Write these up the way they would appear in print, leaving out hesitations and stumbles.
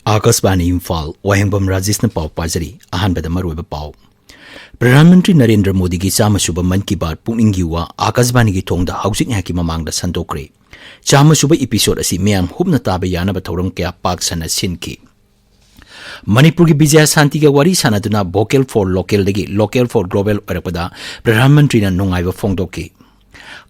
आकाशवाणी इम्फाल वाहेंगबम राजेश पाव पाजरी अहानबद मरुब पाव प्रधानमंत्री नरेंद्र मोदी की चामसुब मन की बात पुनिंग युवा आकाशवाणी की थोंग हौजिक है ममांग संदोक्रे चामसुब एपिसोड असी मैम हुबन ताब यानब थौरम क्या पाक सन सिनकी मणिपुर की विजय शांति के वारी सानदुना वोकल फॉर लोकल दगी लोकल फॉर ग्लोबल ओरपदा प्रधानमंत्री ना नुंगाइब फोंदोकी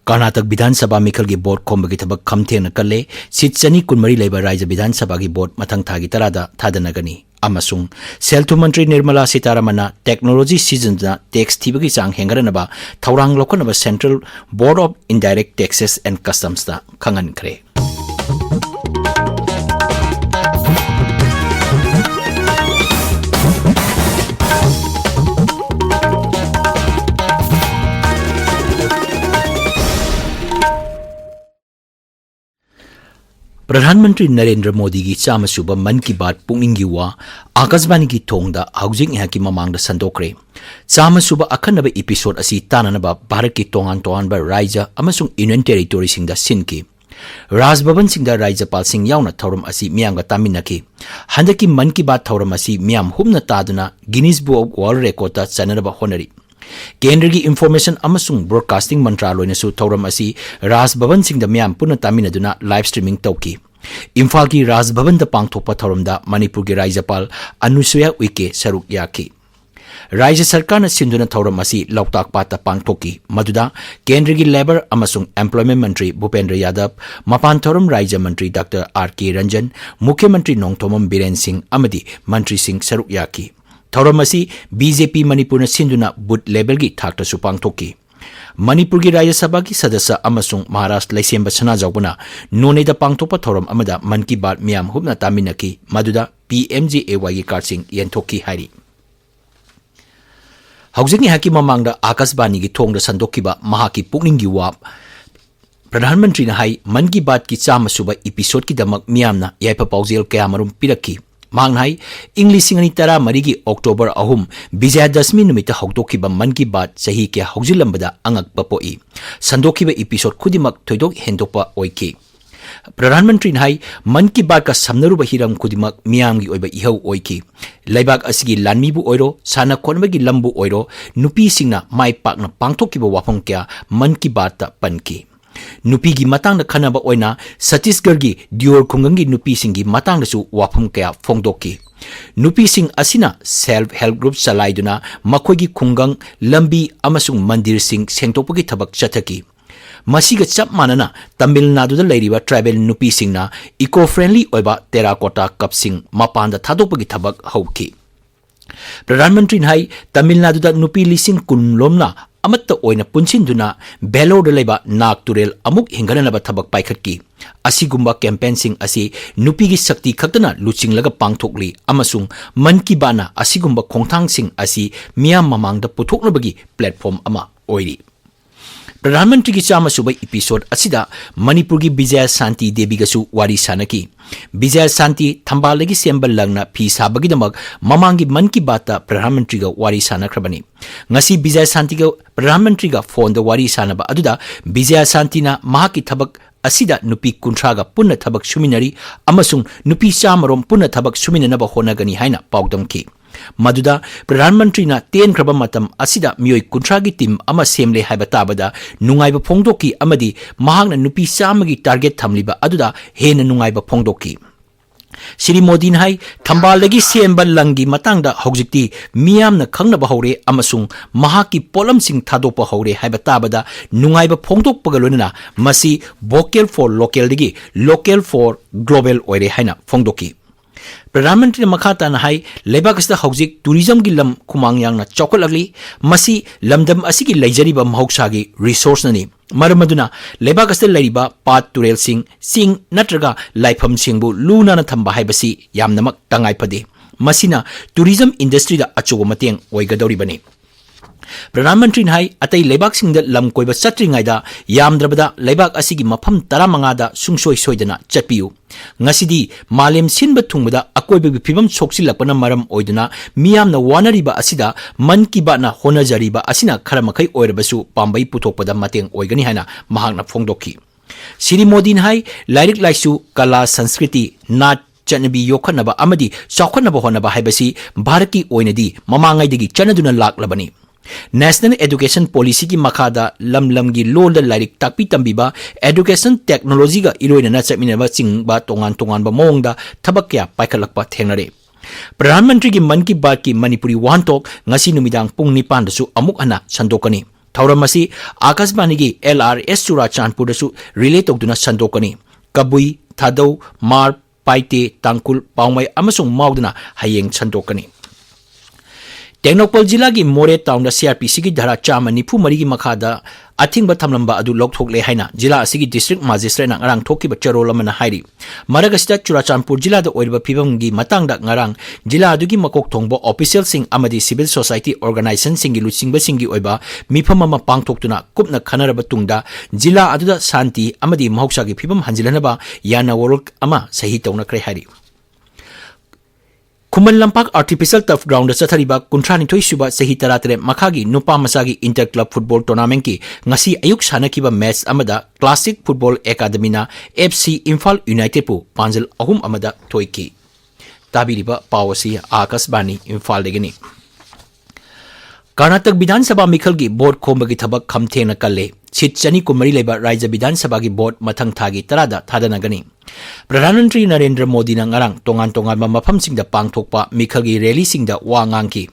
कर्नाटक विधानसभा मिखल की बोर्ड खोम की थबक खमथेन कले सीट चनी कुनमरी लेब राज्य विधानसभा की बोर्ड मथंग थागी तरादा थादनगनी अमसुंग सेल्थु मंत्री निर्मला सीतारमण टेक्नोलॉजी सीजन टैक्स थीबगी चांग हेंगरनबा थौरांग लोकनबा central board of indirect taxes and customs दा खंगनख्रे प्रधानमंत्री नरेंद्र मोदी की चामसुब मन की बात पुनिंग युवा आकाशवाणी की थोंग हौजिक यहाँ की ममांग संदोक्रे चामसुब अखनब एपिसोड असी ताननब भारत की तोंगान तोंगानब राज्य अमसुंग यूनियन टेरिटोरी सिंगदा सिनकी राजभवन सिंगदा राज्यपाल सिंग यावना थौरम असी मियांग तामिनकी हंदकी मन की बात थौरम असी मियाम हुबन तादुना Guinness book of world record चननब होनरी केंद्र की इंफॉर्मेशन अमसुंग ब्रॉडकास्टिंग मंत्रालय थौरम असी राजभवन सिंह म्याम पुनः तामिनदुना लाइव स्ट्रीमिंग तौकी इम्फाल की राजभवन पांगथोप थौरमदा मणिपुर के राज्यपाल अनुसुया उइके सरुक याखी राज्य सरकार सिंधुना थौरम असी लौताक पाता पांगथोकी मदुदा केंद्र की लेबर अमसुंग एम्प्लॉयमेंट मंत्री भूपेंद्र यादव मपान थौरम राज्य मंत्री डॉक्टर आर.के. रंजन मुख्यमंत्री नोंगथोमम बीरेन सिंह अमदी मंत्री सिंह सरुक याखी थौरम असी बीजेपी मणिपुर सिंधुना बूथ लेवल की थाक्तसु पांगथोकी मणिपुर की राज्यसभा की सदस्य अमसुंग महाराष्ट्र लैसेंब सनाजाउबना नोनेदा पांगथोप थौरम अमदा मन की बात मियाम हुबना तामिनकी मदुदा PMJAY की कार्डसिंग यंथोकी हारी हौजिक हाकी ममांगदा आकाशवाणी की थोंग संदोकिबा महाकी पुनिंग युवा प्रधानमंत्री हाई मन की बात की चामसुब एपिसोड की दमक मियामना याइपा पाउजेल कयामरुम पिरक्की मांगनाई इंग्लिशिंग तरा मरी की अक्टोबर अहुम विजयादशमी निमित्त हौदोखिबा मन की बात सही के हौजिलंबदा अंगकपा पोई संदोखिबा एपिसोड खुदिमक थोइदोक हेंदोपा ओइकी प्रधानमंत्री हाई मन की बात का समनरुबा हिरम खुदिमक मियामगी ओइबा इहौ ओइकी लैबाक असिगी लानमीबु ओइरो साना खोनबगी लंबु ओइरो नुपीसिंगना माइ पाकना पांगथोखिबा वाफम क्या मन की बात पनकी नुपी की मतंग खनब ओइना छत्तीसगढ़ की दियोर खुंगंग की नुपी सिंह की मतंग दसु वाफम क्या फोंदोकी नुपी सिंह असिना सेल्फ हेल्प ग्रुप चलाइदुना मखोई की खुंगंग लंबी अमसुंग मंदिर सिंह सेंगतोपगी थबक चथकी मसीग चप मानना तमिलनाडुदा लैरिबा ट्राइबल नुपी सिंहना इको फ्रेंडली ओइबा टेराकोटा कप सिंह मपान थादोपगी थबक हौकी प्रधानमंत्री हाई तमिलनाडुदा नुपी लिसिंग कुनलोमना अमत्त ओइना पुंसिंदुना बेलोर लेबा नाग तुरेल अमुक हिंगननबा थबक पाइखटकी असिगुम्बा कैंपेन सिंह असी नुपी की शक्ति खतना लुचिंगलगा पांगथोकली अमसुंग मन की बाना असिगुम्बा खोंथांग सिंह असी मियाम ममांगदा पुथोकनबगी प्लेटफॉर्म अमा ओइरी प्रधानमंत्री की चामसुब एपिसोड असिदा मणिपुर की विजय शांति देवी गसु वारी सानकी विजय शांति थंबालगी सेंबल लगना फी साबगीदमक ममांगी मन की बात प्रधानमंत्री का वारी सानख्रबनी ngasi विजय शांति का प्रधानमंत्री का फोन द वारी सानबा अदुदा विजय शांति ना महाकी थबक असिदा नुपी कुंथ्रागा पुन्ना थबक सुमिनरी अमसुंग नुपी चामरोम पुन्ना थबक सुमिननबा होनगनी हाइना पाउदमकी मदुदा प्रधानमंत्री ना तेन क्रब मतम असिदा मियोई कुंथ्रागी टीम अमा सेमले हाइबा ताबदा नुंगाइबा फोंदोकी अमदी महांगना नुपी चामगी टारगेट थमलिबा अदुदा हेन नुंगाइबा फोंदोकी श्री मोदी हाई थंबालगी सेंब लंगी मतंगदा हौजिक्ति मियामना खंगनबा हौरे अमसुंग महाकी पोलमसिंग थादोपा हौरे हाइबा ताबदा नुंगाइबा फोंदोकपगा लोनना मसी वोकल फॉर लोकल दगी लोकल फॉर ग्लोबल ओइरे हाइना फोंदोकी प्रधानमंत्री मखाताना हाई लेबाकस्ता हौजिक टूरिज्म की लम खुमांग यांगना चौकलगली मसी लमदम असिगी लैजरिबा महौसागी रिसोर्स ननी मरमदुना लेबाकस्ता लैरिबा पात तुरेल सिंग नत्रगा लाइफम सिंगबु लूना थंबा हाइबसी यामनमक तंगाइपदे मसिना टूरिज्म इंडस्ट्री दा अचोब मतेंग ओइगदौरिबनी प्रधानमंत्री हाई अतई लेबाक सिंग लम कोइबा चत्रिंगाइदा यामद्रबदा लेबाक असिगी मफम 15 सुंगसोय सोइदना चपियु ngасidi मालेम सिनबा थुंगबदा अकोइबगी फिबम सोक्सिलकपना मरम ओइदना मियामना वानरिबा असिदा मन की बाना होनजरिबा असिना खरमखै ओइरबसु पाम्बई पुथोकपदा मतेंग ओइगनी हाइना महांगना फोंदोकी श्री मोदी हाई लाइरिक लाइसु कला संस्कृति नाट चनबी योखनबा अमदी चौखनबा होनबा हाइबसी भारत की ओइनदी ममांगाइदगी चनदुना लाक्लबनी नेशनल एजुकेशन पॉलिसी की मखादा लम लम की लोल लाइक ताकपी तंबीबा एजुकेशन टेक्नोलॉजी का इरोइनना चमिनबा चिंगबा तोंगान तोंगानबा मोंगदा थबक क्या पाइखलकपा थेंगनरे प्रधानमंत्री की मन की बात की Manipuri वाहनतोक ngasi numidang pung 9 dasu amuk hana sandokani thauram asi akasbani gi LRS Churachandpur dasu relay tokduna sandokani kabui thadau mar paite tangkul paumai amasung mauduna hayeng sandokani टेक्नोपल जिला की मोरे टाउन CRPC की धारा 494 की मखादा अथिंग थमलंबा अदु लौथोकले हाइना जिला असिगी डिस्ट्रिक्ट मजिस्ट्रेट ना ngarang थोकिबा चरोल अमना हाइरि मरगसिदा चुराचांदपुर जिला the ओइरबा फिबमगी मतंगदा ngarang जिला अदुगी मकोक थोंगबो ऑफिशियल सिंग अमदी सिविल सोसाइटी ऑर्गेनाइजेशन सिंगी लुचिंगबा सिंगी ओइबा मिफम अमा पांगथोक्तुना कुपना खनरबा तुंगदा जिला अदुदा शांति अमदी महौसागी फिबम हंजिलनबा याना वरोक अमा सही तौनक्रे हाइरि खुमन लंपाक आर्टिफिशियल टफ ग्राउंड चथरीबा 39 सुबा सही तरातरे मखागी नुपा मसागी इंटर क्लब फुटबॉल टूर्नामेंट की ngasi ayuk सानकीबा मैच अमदा क्लासिक फुटबॉल एकेडमीना FC इम्फाल यूनाइटेड पु पांजल अहुम अमदा थोइकी ताबिरिबा पावसी आकाशवाणी इम्फाल देगनी कर्नाटक विधानसभा मिखल की बोर्ड खोम की थबक खमथेन कल्ले सीट चनी कुमरी लेबा राज्य विधानसभा की बोर्ड मथंग थागी तरादा थादनगनी प्रधानमंत्री Narendra Modi ngarang tongan tongan mafam singda pangthokpa mikhal gi rally singda wa ngangki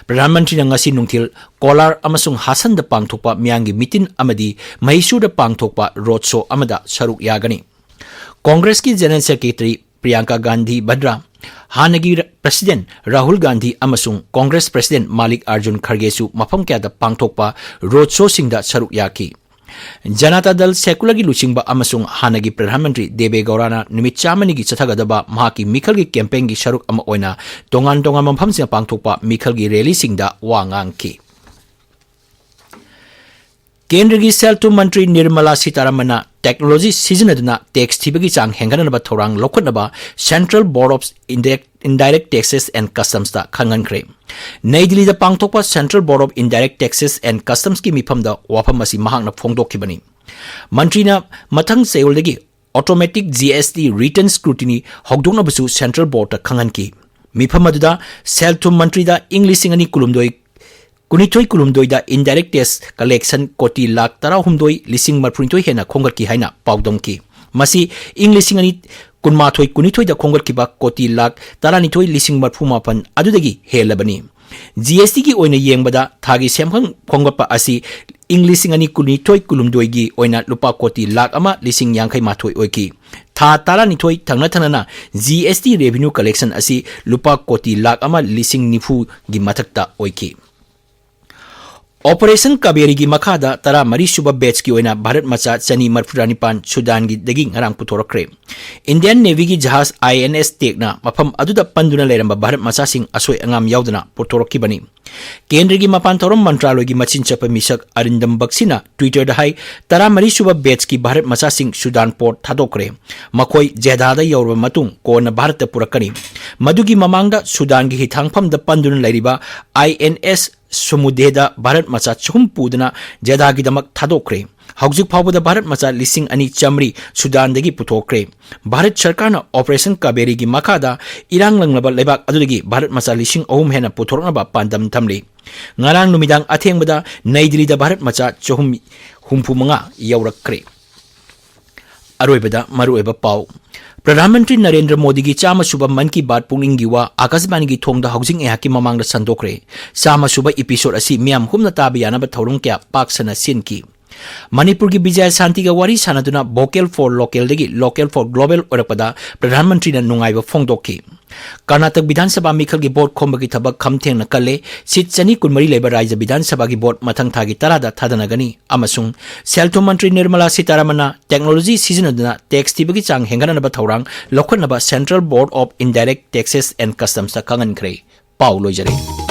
प्रधानमंत्री ngasi nungthil kolar amasung hasan da pangthokpa miyangi mitin amadi mahisu da pangthokpa road show amada saruk yagani Congress की general secretary Priyanka Gandhi भद्रा हानगी president Rahul Gandhi अमसुंग Congress president मालिक Arjun खड़गेसु मफम क्यादा पांगथोकपा road show सिंगदा सरुक याकी Janata Dal secular की लुचिंगबा अमसुंग हानगी प्रधानमंत्री देवे गौराना निमित चामनी की चथगदबा महाकी मिखल की campaign की सरुक अम ओइना तोंगान तोंगान मफम से पांगथोकपा मिखल की रैली सिंगदा वांगांग की केंद्र की सेल टू मंत्री निर्मला सीतारमण टेक्नोलॉजी सिजनदना टैक्स थीबगी चांग हेंगनबा थौरांग लौखनबा central board of indirect taxes and customs दा खंगनख्रे नई दिल्ली दा पांगथोकपा central board of indirect taxes and customs की मिफमदा वाफम असी महांगना फोंगदोखिबनी मंत्रीना मथंग सेउलदगी ऑटोमेटिक GST रिटर्न स्क्रूटिनी हौगदोंनबसु सेंट्रल बोर्ड दा खंगनकी मिफम अदुदा सेल टू मंत्री दा इंग्लिश अनि कुलुमदोई कुनिथोई कुलुमदोइदा इनडायरेक्ट टैक्स कलेक्शन कोटी लाख 13,000 हेना खोंगत की हाइना पाउदम की मसी इंग्लिश अनि कुनमाथोई कुनिथोई दा खोंगत की बा कोटी लाख 12,000 अदुदगी हेलबनी GST की ओइना येंगबदा थागी सेमखंग खोंगपा असी इंग्लिश अनि कुनिथोई कुलुमदोइगी ओइना लुपा कोटी लाख अमा 50,000 ओइकी था 12 थंगना थंगना GST रेवेन्यू कलेक्शन असी लुपा कोटी लाख अमा 90,000 गी मथक्ता ओइकी ऑपरेशन काबेरी की मखादा 13 सुबह बैच की ओइना भारत मचा चनी मरफुरानिपान सुदान की दगी ngarang पुथोरक्रे इंडियन नेवी की जहाज INS टेकना मफम अदुदा पंदुना लेरंबा भारत मचा सिंह असोय अंगाम याउदना पुथोरक्की बनी केंद्र की मपान तौरम मंत्रालय की मचिन चप मिसक अरिंदम बक्सीना ट्विटर द हाई 13 सुबह बैच की भारत मचा सिंह सुदान पोर्ट थादोक्रे मखोई जेदादा यौरबा मतुंग कोन भारत पुरकनी मदुगी ममांगदा सुदान की हिथांगफम द पंदुना लेरिबा INS समुदेदा भारत मचा चुम पुदना जेदागिदमक थादोक्रे हौजिक फावदा भारत मचा 2,200 सुदानदगी पुथोक्रे भारत सरकार ना ऑपरेशन काबेरी की मखादा इरांग लंगलबा लेबाक अदुदगी भारत मचा 3,000 हेना पुथोरनबा पांदम थमली ngarang numidang athengbada नई दिल्ली दा भारत मचा 465 यौरक्रे अरोइबदा मरुएबा पाउ प्रधानमंत्री नरेंद्र मोदी की 4 मन की बात पुंगिंग गिवा आकाशवाणी की थोंगदा हाउसिंग एहाकी ममांगदा संदोक्रे 4 एपिसोड असी मियाम हुमना ताबियाना थौरंग क्या पाक्सना सिन की मणिपुर की विजय शांति का वारी सानदुना वोकल फॉर लोकल दगी लोकल फॉर ग्लोबल ओरपदा प्रधानमंत्री ने नुंगाइबा फोंगदोखी कर्नाटक विधानसभा मिखल की बोर्ड खोंब की थबक खमथेंग नकले सीट चनी कुनमरी लेबर राज्य विधानसभा की बोर्ड मथंग थागी तरादा थादनगनी अमसुंग सेल्थो मंत्री निर्मला सीतारमण टेक्नोलॉजी सिजनदुना टैक्स थीबगी चांग हेंगनबा थौरांग लौखनबा central board of indirect taxes and customs खंगनख्रे पाउ लोइजरे।